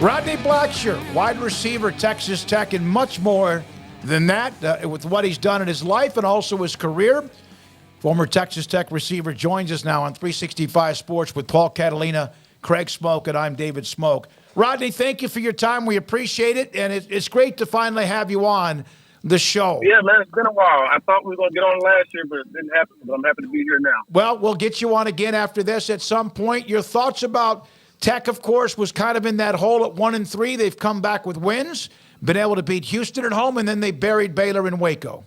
Rodney Blackshear, wide receiver, Texas Tech, and much more than that with what he's done in his life and also his career. Former Texas Tech receiver joins us now on 365 Sports with Paul Catalina, Craig Smoak, and I'm David Smoak. Rodney, thank you for your time. We appreciate it, and it's great to finally have you on the show. Yeah, man, it's been a while. I thought we were going to get on last year, but it didn't happen, but I'm happy to be here now. Well, we'll get you on again after this at some point. Your thoughts about Tech, of course, was kind of in that hole at 1-3. They've come back with wins, been able to beat Houston at home, and then they buried Baylor in Waco.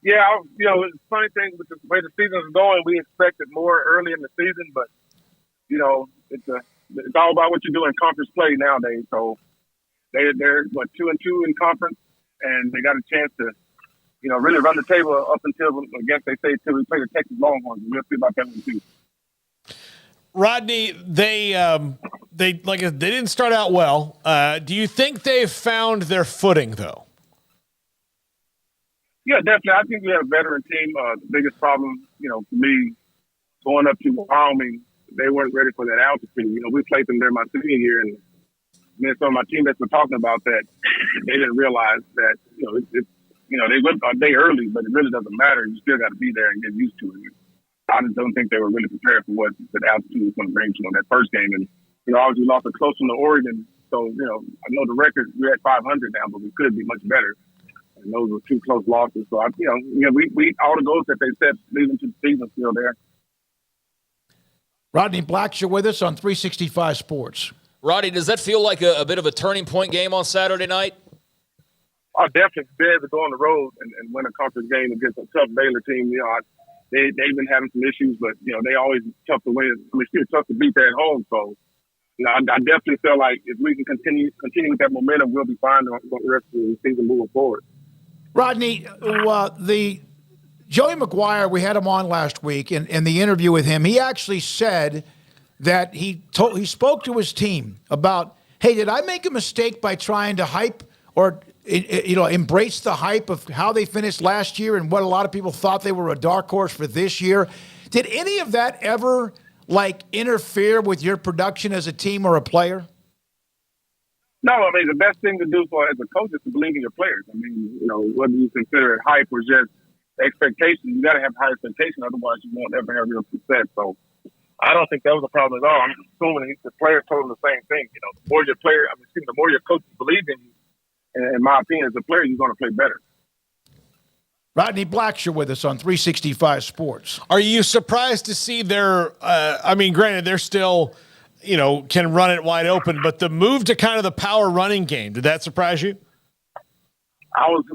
Yeah, it's a funny thing with the way the season's going. We expected more early in the season, but, it's all about what you do in conference play nowadays. So they're 2-2 in conference, and they got a chance to, really run the table up until, I guess they say, until we play the Texas Longhorns. We'll see about that one, too. Rodney, they didn't start out well. Do you think they've found their footing, though? Yeah, definitely. I think we have a veteran team. The biggest problem, for me, going up to Wyoming, they weren't ready for that altitude. We played them there my senior year, and then some of my teammates were talking about that. They didn't realize that, they went a day early, but it really doesn't matter. You still got to be there and get used to it. I just don't think they were really prepared for what the altitude was going to bring to them that first game. And, obviously we lost a close one to Oregon. So, I know the record, we're at 500 now, but we could be much better. And those were two close losses. So, we all the goals that they set leading to the season still there. Rodney Blackshear with us on 365 Sports. Rodney, does that feel like a bit of a turning point game on Saturday night? Oh, definitely. It's bad to go on the road and win a conference game against a tough Baylor team. They've been having some issues, but, they always tough to win. It's tough to beat there at home. So, I definitely feel like if we can continue with that momentum, we'll be fine the rest of the season moving forward. Rodney, the Joey McGuire, we had him on last week, and in the interview with him, he actually said that he spoke to his team about, hey, did I make a mistake by trying to hype or embrace the hype of how they finished last year and what a lot of people thought they were a dark horse for this year? Did any of that ever, interfere with your production as a team or a player? No, the best thing to do as a coach is to believe in your players. Whether you consider it hype or just expectations, you got to have high expectations. Otherwise, you won't ever have real success. So I don't think that was a problem at all. I'm assuming the players told him the same thing. The more your coaches believe in you, in my opinion, as a player, you're going to play better. Rodney Blackshear with us on 365 Sports. Are you surprised to see granted, they're still, can run it wide open, but the move to kind of the power running game, did that surprise you? I was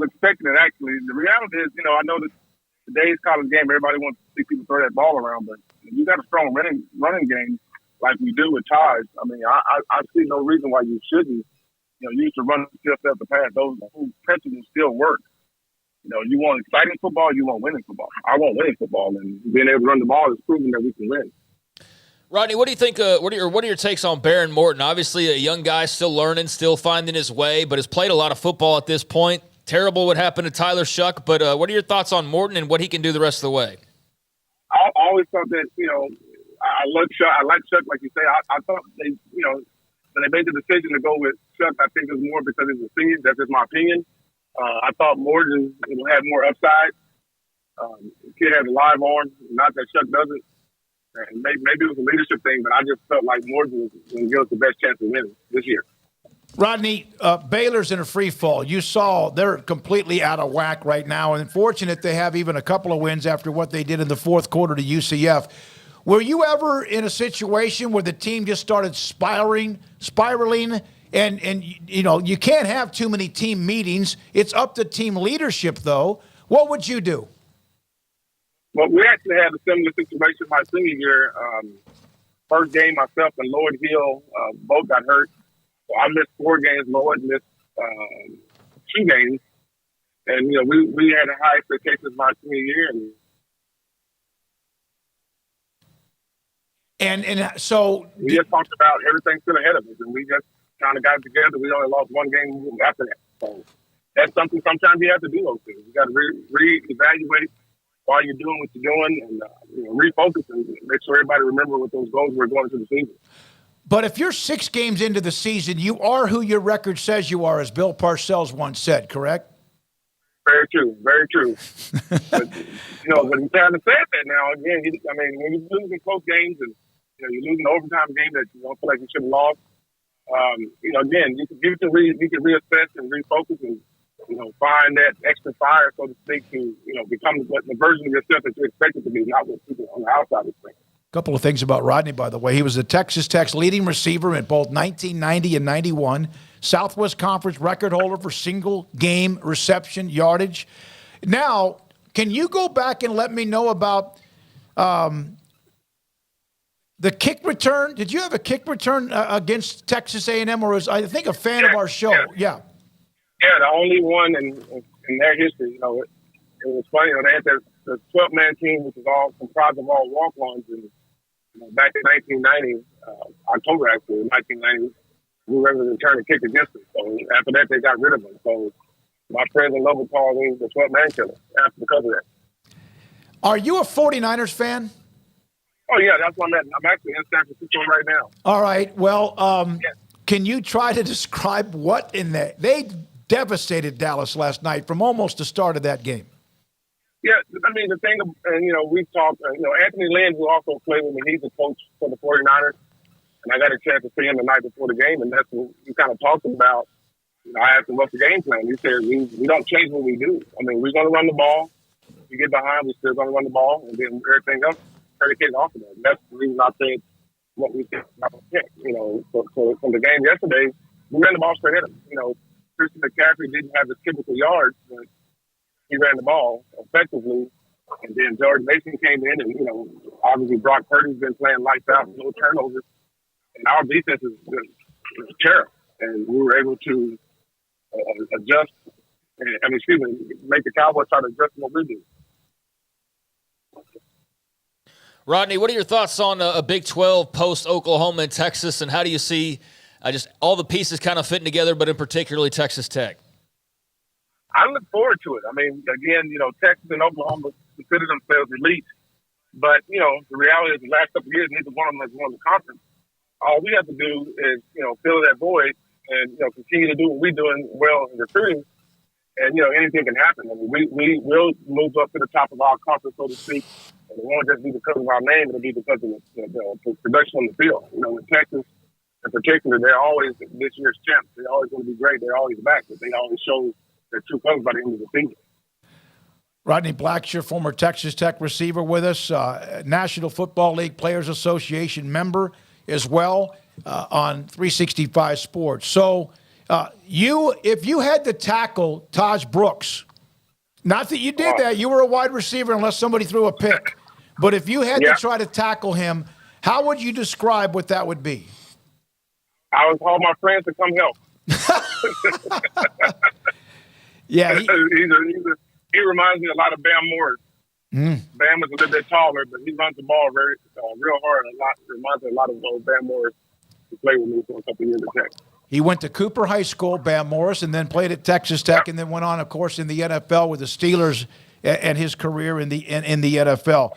expecting it, actually. The reality is, I know that today's college game, everybody wants to see people throw that ball around, but if you got a strong running game like we do with Taj, I see no reason why you shouldn't. You used to run yourself the pass. Those principles still work. You want exciting football, you want winning football. I want winning football, and being able to run the ball is proving that we can win. Rodney, what do you think? What are your takes on Baron Morton? Obviously, a young guy, still learning, still finding his way, but has played a lot of football at this point. Terrible what happened to Tyler Shuck, but what are your thoughts on Morton and what he can do the rest of the way? I always thought that I like Shuck, like you say. I thought they when they made the decision to go with Shuck, I think it was more because he's a senior. That's just my opinion. I thought Morton had more upside. The kid has a live arm, not that Shuck doesn't. And maybe it was a leadership thing, but I just felt like Morton was going to give us the best chance of winning this year. Rodney, Baylor's in a free fall. You saw they're completely out of whack right now, and fortunate they have even a couple of wins after what they did in the fourth quarter to UCF. Were you ever in a situation where the team just started spiraling, and you can't have too many team meetings? It's up to team leadership, though. What would you do? Well, we actually had a similar situation my senior year. First game, myself and Lloyd Hill both got hurt. So I missed 4 games. Lloyd missed 2 games. And, we had a high expectations my senior year. And so we just talked about everything still ahead of us, and we just kind of got it together. We only lost 1 game after that. So that's something sometimes you have to do those things. You got to reevaluate why you're doing what you're doing and refocus and make sure everybody remember what those goals were going into the season. But if you're 6 games into the season, you are who your record says you are, as Bill Parcells once said, correct? Very true. Very true. But, but he kind of said that now. Again, when you're losing close games and you're losing overtime games that you don't feel like you should have lost, again, you can reassess and refocus and find that extra fire, so to speak, to become the version of yourself that you expected to be, not what people on the outside expect. A couple of things about Rodney, by the way. He was the Texas Tech's leading receiver in both 1990 and 91. Southwest Conference record holder for single game reception yardage. Now, can you go back and let me know about the kick return? Did you have a kick return against Texas A&M, or was I think a fan of our show? Yeah. Yeah, the only one in their history. It was funny. They had the 12-man team, which was all comprised of all walk-ons, and back in 1990, October actually, 1990. We were able to return a kick against them. So after that, they got rid of them. So my friends in Lubbock called me the 12-man killer because of that. Are you a 49ers fan? Oh, yeah, that's what I'm at. I'm actually in San Francisco right now. All right. Well, Can you try to describe what in that? They devastated Dallas last night from almost the start of that game. Yeah, the thing, and, we've talked, Anthony Lynn, who also played with me, he's the coach for the 49ers. And I got a chance to see him the night before the game, and that's what we kind of talked about. I asked him, what's the game plan? He said, we don't change what we do. We're going to run the ball. We get behind, we're still going to run the ball, and then everything else predicated off of that. And that's the reason I said what we said about the pick. So from the game yesterday, we ran the ball straight at him. Christian McCaffrey didn't have the typical yards, but he ran the ball effectively. And then Jordan Mason came in, and, obviously Brock Purdy's been playing lights out, no turnovers. And our defense is terrible. And we were able to adjust, make the Cowboys try to adjust what we do. Rodney, what are your thoughts on a Big 12 post-Oklahoma and Texas, and how do you see just all the pieces kind of fitting together, but in particularly Texas Tech? I look forward to it. Again, Texas and Oklahoma consider themselves elite. But, the reality is the last couple of years, neither one of them has won the conference. All we have to do is, fill that void and, continue to do what we're doing well in recruiting. And, anything can happen. We will move up to the top of our conference, so to speak. And it won't just be because of our name. It'll be because of the production on the field. In Texas, in particular, they're always this year's champs. They're always going to be great. They're always back. But they always show their true colors by the end of the season. Rodney Blackshear, former Texas Tech receiver with us, National Football League Players Association member as well on 365 Sports. So if you had to tackle Taj Brooks, not that you did that, you were a wide receiver unless somebody threw a pick, but if you had to try to tackle him, how would you describe what that would be? I would call my friends to come help. Yeah. He reminds me a lot of Bam Morton. Bam is a little bit taller, but he runs the ball real hard. Reminds me a lot of old Bam Morris, who played with me for a couple of years at Tech. He went to Cooper High School, Bam Morris, and then played at Texas Tech, and then went on, of course, in the NFL with the Steelers and his career in the NFL.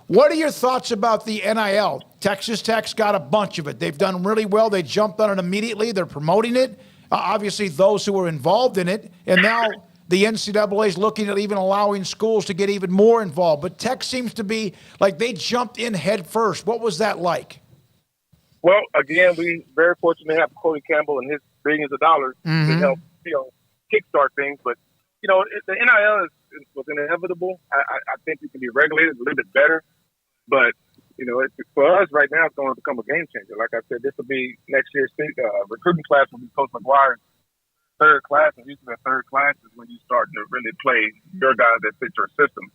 What are your thoughts about the NIL? Texas Tech's got a bunch of it. They've done really well. They jumped on it immediately. They're promoting it. Obviously, those who were involved in it, and now the NCAA is looking at even allowing schools to get even more involved. But Tech seems to be like they jumped in head first. What was that like? Well, again, we very fortunate to have Corey Campbell and his billions of dollars to help, kickstart things. But, the NIL was inevitable. I think it can be regulated a little bit better. But, for us right now, it's going to become a game changer. Like I said, this will be next year's recruiting class will be Coach McGuire's third class. And usually the third class is when you start to really play your guys that fit your system.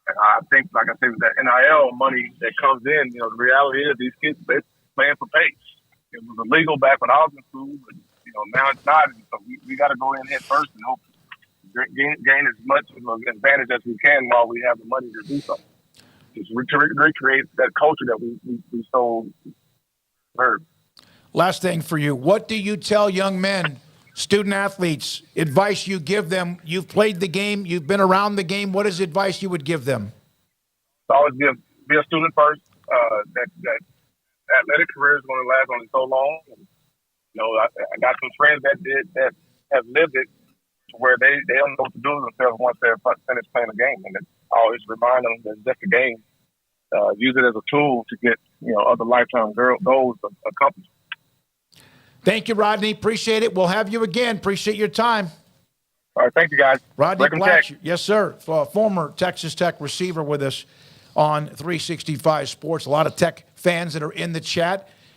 And I think, like I said, with that NIL money that comes in, the reality is these kids, they're playing for pay. It was illegal back when I was in school, but, now it's not. And so we got to go in head first and hope to gain as much of an advantage as we can while we have the money to do something. Just recreate that culture that we so heard. Last thing for you. What do you tell young men, student athletes, advice you give them? You've played the game. You've been around the game. What is advice you would give them? So always be a student first. That athletic career is going to last only so long. And, I got some friends that have lived it to where they don't know what to do with themselves once they're finished playing a game. And it's always remind them that it's just a game. Use it as a tool to get, other lifetime goals accomplished. Thank you, Rodney. Appreciate it. We'll have you again. Appreciate your time. All right, thank you, guys. Rodney Welcome Tech. Blackshear. Yes, sir. Former Texas Tech receiver with us on 365 Sports. A lot of Tech fans that are in the chat.